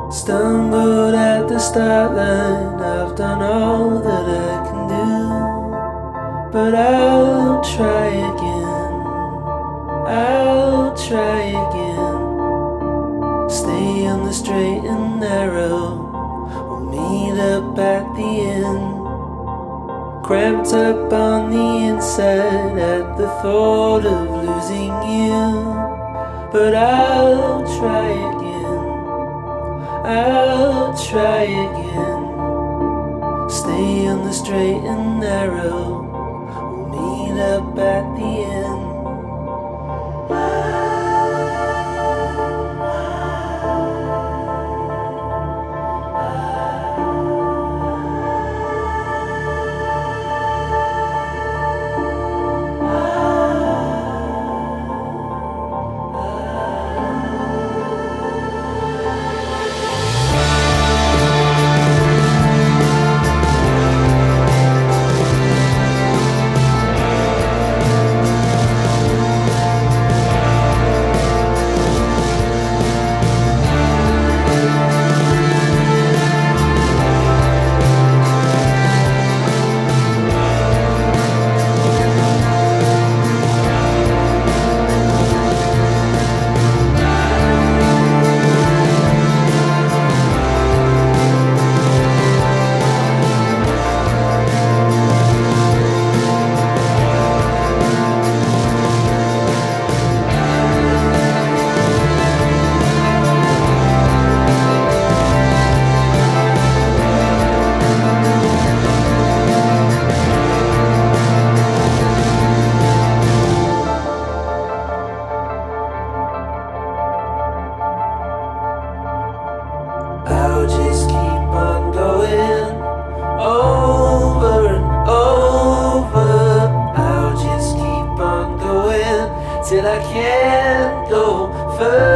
Stumbled at the start line, I've done all that I can do, but I'll try again, I'll try again. Stay on the straight and narrow, we'll meet up at the end. Cramped up on the inside at the thought of losing you, but I'll try again, I'll try again. Stay on the straight and narrow, we'll meet up at the end. I'll just keep on going over and over. I'll just keep on going till I can't go further.